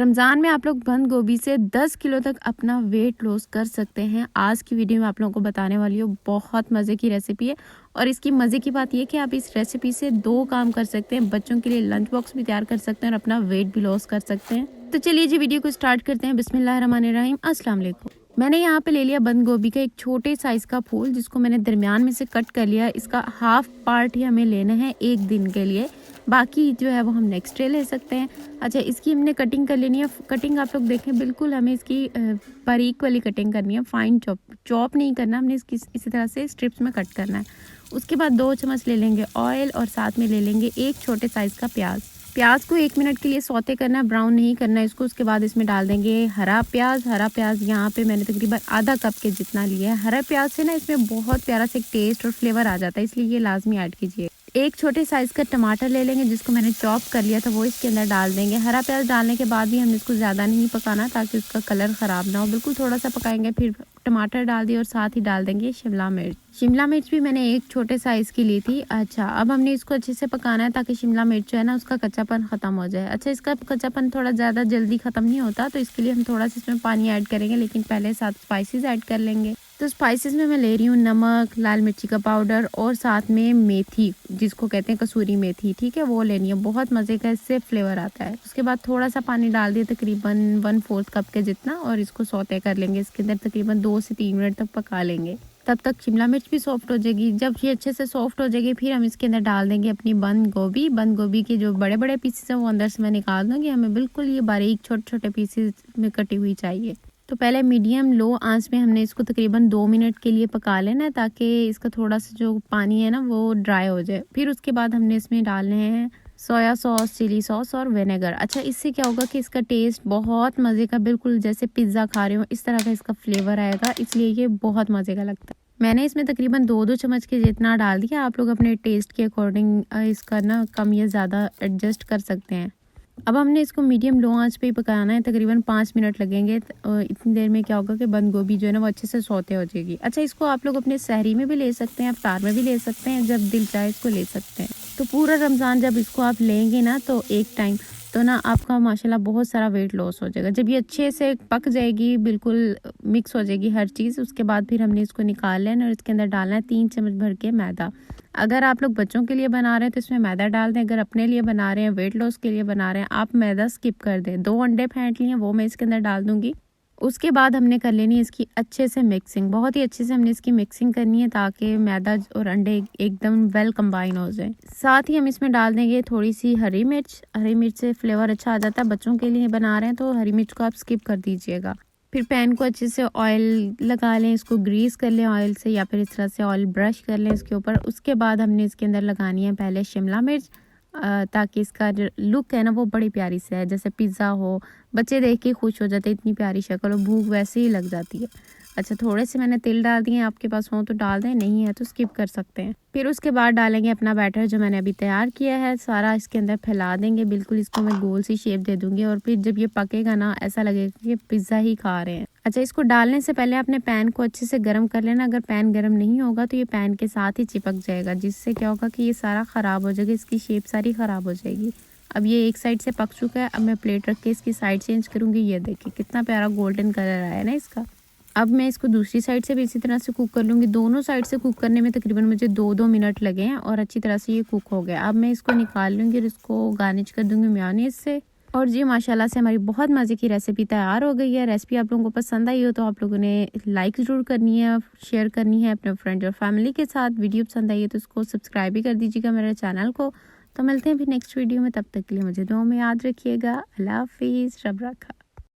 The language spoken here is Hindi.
रमज़ान में आप लोग बंद गोभी से 10 किलो तक अपना वेट लॉस कर सकते हैं। आज की वीडियो में आप लोगों को बताने वाली हूँ, बहुत मज़े की रेसिपी है। और इसकी मज़े की बात यह कि आप इस रेसिपी से 2 काम कर सकते हैं। बच्चों के लिए लंच बॉक्स भी तैयार कर सकते हैं और अपना वेट भी लॉस कर सकते हैं। तो चलिए जी वीडियो को स्टार्ट करते हैं। बिस्मिल्लाहिर्रहमानिर्रहीम। अस्सलाम वालेकुम। मैंने यहाँ पे ले लिया बंद गोभी का एक छोटे साइज़ का फूल, जिसको मैंने दरमियान में से कट कर लिया। इसका हाफ पार्ट ही हमें लेना है एक दिन के लिए, बाकी जो है वो हम नेक्स्ट डे ले सकते हैं। अच्छा, इसकी हमने कटिंग कर लेनी है। कटिंग आप लोग देखें, बिल्कुल हमें इसकी बारीक वाली कटिंग करनी है, फाइन चॉप नहीं करना, हमने इसकी इसी तरह से स्ट्रिप्स में कट करना है। उसके बाद 2 चम्मच ले लेंगे ऑयल और साथ में ले लेंगे एक छोटे साइज़ का प्याज को 1 मिनट के लिए सौते करना है, ब्राउन नहीं करना है इसको। उसके बाद इसमें डाल देंगे हरा प्याज यहाँ पे मैंने तकरीबन आधा कप के जितना लिया है। हरा प्याज से ना इसमें बहुत प्यारा सा टेस्ट और फ्लेवर आ जाता है, इसलिए ये लाजमी ऐड कीजिए। एक छोटे साइज़ का टमाटर ले लेंगे, जिसको मैंने चॉप कर लिया था, वो इसके अंदर डाल देंगे। हरा प्याज डालने के बाद भी हमने इसको ज़्यादा नहीं पकाना ताकि उसका कलर ख़राब ना हो, बिल्कुल थोड़ा सा पकाएंगे। फिर टमाटर डाल दिए और साथ ही डाल देंगे शिमला मिर्च भी मैंने एक छोटे साइज़ की ली थी। अच्छा, अब हमने इसको अच्छे से पकाना है ताकि शिमला मिर्च जो है ना उसका कच्चापन ख़त्म हो जाए। अच्छा, इसका कच्चापन थोड़ा ज़्यादा जल्दी ख़त्म नहीं होता, तो इसके लिए हम थोड़ा सा इसमें पानी ऐड करेंगे, लेकिन पहले साथ स्पाइसेस ऐड कर लेंगे। तो स्पाइसेस में मैं ले रही हूँ नमक, लाल मिर्ची का पाउडर और साथ में मेथी, जिसको कहते हैं कसूरी मेथी, ठीक है, वो लेनी है। बहुत मज़े का इससे फ्लेवर आता है। उसके बाद थोड़ा सा पानी डाल दिए, तकरीबन 1/4 कप के जितना, और इसको सौते कर लेंगे। इसके अंदर तकरीबन 2 से 3 मिनट तक पका लेंगे। तब तक शिमला मिर्च भी सॉफ्ट हो जाएगी। जब ये अच्छे से सॉफ्ट हो जाएगी, फिर हम इसके अंदर डाल देंगे अपनी बंद गोभी के जो बड़े बड़े पीसेस हैं वो अंदर से मैं निकाल दूँगी। हमें बिल्कुल ये बारीक छोटे छोटे पीसेस में कटी हुई चाहिए। तो पहले मीडियम लो आंच में हमने इसको तकरीबन 2 मिनट के लिए पका लेना है, ताकि इसका थोड़ा सा जो पानी है ना वो ड्राई हो जाए। फिर उसके बाद हमने इसमें डालने हैं सोया सॉस, चिली सॉस और विनेगर। अच्छा, इससे क्या होगा कि इसका टेस्ट बहुत मज़े का, बिल्कुल जैसे पिज़्ज़ा खा रहे हो इस तरह का इसका फ्लेवर आएगा, इसलिए ये बहुत मज़े का लगता है। मैंने इसमें तकरीबन 2-2 चम्मच के जितना डाल दिया। आप लोग अपने टेस्ट के अकॉर्डिंग इसका ना कम या ज़्यादा एडजस्ट कर सकते हैं। अब हमने इसको मीडियम लो आंच पे ही पकाना है, तकरीबन 5 मिनट लगेंगे। इतनी देर में क्या होगा कि बंद गोभी जो है ना वो अच्छे से सौते हो जाएगी। अच्छा, इसको आप लोग अपने सहरी में भी ले सकते हैं, अफ्तार में भी ले सकते हैं, जब दिल चाहे इसको ले सकते हैं। तो पूरा रमज़ान जब इसको आप लेंगे ना तो एक टाइम, तो ना आपका माशाल्लाह बहुत सारा वेट लॉस हो जाएगा। जब ये अच्छे से पक जाएगी, बिल्कुल मिक्स हो जाएगी हर चीज़, उसके बाद फिर हमने इसको निकाल लेना और इसके अंदर डालना है 3 चम्मच भर के मैदा। अगर आप लोग बच्चों के लिए बना रहे हैं तो इसमें मैदा डाल दें। अगर अपने लिए बना रहे हैं, वेट लॉस के लिए बना रहे हैं, आप मैदा स्किप कर दें। 2 अंडे फेंट लिए, वो मैं इसके अंदर डाल दूंगी। उसके बाद हमने कर लेनी है इसकी अच्छे से मिक्सिंग, बहुत ही अच्छे से हमने इसकी मिक्सिंग करनी है ताकि मैदा और अंडे एकदम वेल कंबाइन हो जाए। साथ ही हम इसमें डाल देंगे थोड़ी सी हरी मिर्च से फ्लेवर अच्छा आ जाता है। बच्चों के लिए बना रहे हैं तो हरी मिर्च को आप स्किप कर दीजिएगा। फिर पैन को अच्छे से ऑयल लगा लें, इसको ग्रीस कर लें ऑयल से, या फिर इस तरह से ऑयल ब्रश कर लें इसके ऊपर। उसके बाद हमने इसके अंदर लगानी है पहले शिमला मिर्च, ताकि इसका जो लुक है ना वो बड़ी प्यारी से है, जैसे पिज़्ज़ा हो, बच्चे देख के खुश हो जाते हैं, इतनी प्यारी शक्ल और भूख वैसे ही लग जाती है। अच्छा, थोड़े से मैंने तिल डाल दिए, आपके पास हो तो डाल दें, नहीं है तो स्किप कर सकते हैं। फिर उसके बाद डालेंगे अपना बैटर जो मैंने अभी तैयार किया है, सारा इसके अंदर फैला देंगे। बिल्कुल इसको मैं गोल सी शेप दे दूंगी और फिर जब ये पकेगा ना ऐसा लगेगा कि पिज़्ज़ा ही खा रहे हैं। अच्छा, इसको डालने से पहले आपने पैन को अच्छे से गर्म कर लेना। अगर पैन गर्म नहीं होगा तो ये पैन के साथ ही चिपक जाएगा, जिससे क्या होगा कि ये सारा ख़राब हो जाएगा, इसकी शेप सारी ख़राब हो जाएगी। अब ये एक साइड से पक चुका है। अब मैं प्लेट रख के इसकी साइड चेंज करूँगी। ये देखिए कितना प्यारा गोल्डन कलर आया है ना इसका। अब मैं इसको दूसरी साइड से भी इसी तरह से कुक कर लूँगी। दोनों साइड से कुक करने में तकरीबन मुझे 2-2 मिनट लगे हैं और अच्छी तरह से ये कुक हो गया। अब मैं इसको निकाल लूँगी और इसको गार्निश कर दूँगी मेयोनेज़ से। और जी माशाल्लाह से हमारी बहुत मज़े की रेसिपी तैयार हो गई है। रेसिपी आप लोगों को पसंद आई हो तो आप लोगों ने लाइक ज़रूर करनी है, शेयर करनी है अपने फ्रेंड और फैमिली के साथ। वीडियो पसंद आई है तो इसको सब्सक्राइब भी कर दीजिएगा मेरे चैनल को। तो मिलते हैं फिर नेक्स्ट वीडियो में, तब तक के लिए मुझे दुआ में याद रखिएगा। अल्लाह हाफिज़, रब रखा।